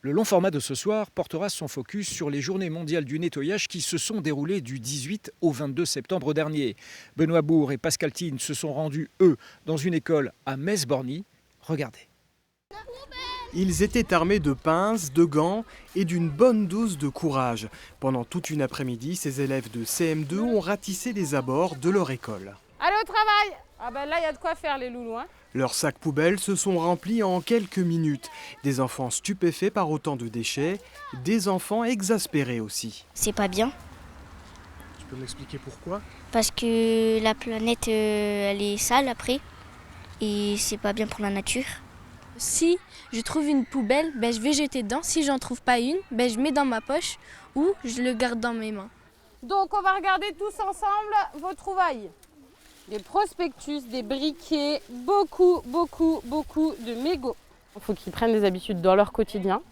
Le long format de ce soir portera son focus sur les journées mondiales du nettoyage qui se sont déroulées du 18 au 22 septembre dernier. Benoît Bourg et Pascal Thine se sont rendus, eux, dans une école à Metz-Borny. Regardez. Ils étaient armés de pinces, de gants et d'une bonne dose de courage. Pendant toute une après-midi, ces élèves de CM2 ont ratissé les abords de leur école. Allez au travail! Ah ben là, il y a de quoi faire les loulous. Leurs sacs poubelles se sont remplis en quelques minutes. Des enfants stupéfaits par autant de déchets, des enfants exaspérés aussi. C'est pas bien. Tu peux m'expliquer pourquoi ? Parce que la planète, elle est sale après. Et c'est pas bien pour la nature. Si je trouve une poubelle, je vais jeter dedans. Si j'en trouve pas une, je mets dans ma poche ou je le garde dans mes mains. Donc on va regarder tous ensemble vos trouvailles. Des prospectus, des briquets, beaucoup de mégots. Il faut qu'ils prennent des habitudes dans leur quotidien.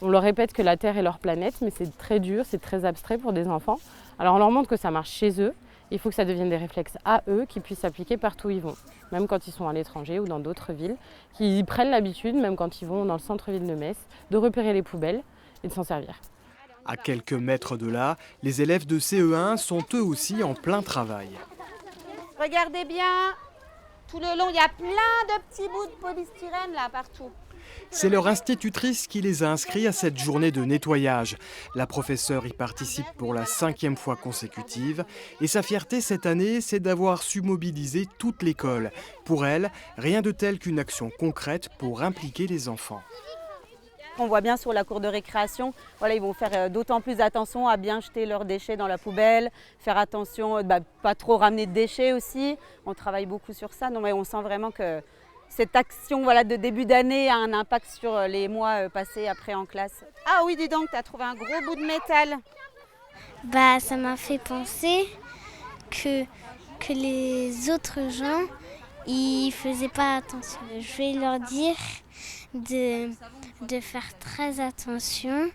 On leur répète que la Terre est leur planète, mais c'est très dur, c'est très abstrait pour des enfants. Alors on leur montre que ça marche chez eux. Il faut que ça devienne des réflexes à eux, qui puissent s'appliquer partout où ils vont. Même quand ils sont à l'étranger ou dans d'autres villes, qu'ils prennent l'habitude, même quand ils vont dans le centre-ville de Metz, de repérer les poubelles et de s'en servir. À quelques mètres de là, les élèves de CE1 sont eux aussi en plein travail. Regardez bien, tout le long, il y a plein de petits bouts de polystyrène là partout. C'est leur institutrice qui les a inscrits à cette journée de nettoyage. La professeure y participe pour la 5e fois consécutive. Et sa fierté cette année, c'est d'avoir su mobiliser toute l'école. Pour elle, rien de tel qu'une action concrète pour impliquer les enfants. On voit bien sur la cour de récréation, voilà, ils vont faire d'autant plus attention à bien jeter leurs déchets dans la poubelle, faire attention, pas trop ramener de déchets aussi. On travaille beaucoup sur ça, non, mais on sent vraiment que cette action de début d'année a un impact sur les mois passés après en classe. Ah oui, dis donc, tu as trouvé un gros bout de métal. Ça m'a fait penser que les autres gens, ils faisaient pas attention. Je vais leur dire de faire très attention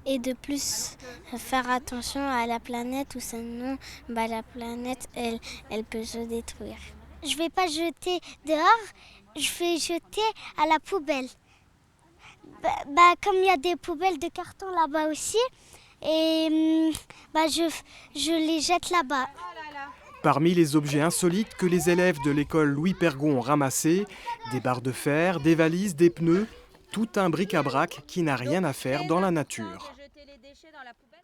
et de plus faire attention à la planète ou sinon la planète elle peut se détruire. Je vais pas jeter dehors, je vais jeter à la poubelle. Comme il y a des poubelles de carton là-bas aussi, et je les jette là-bas. Parmi les objets insolites que les élèves de l'école Louis Pergon ont ramassés, des barres de fer, des valises, des pneus, tout un bric-à-brac qui n'a rien à faire dans la nature.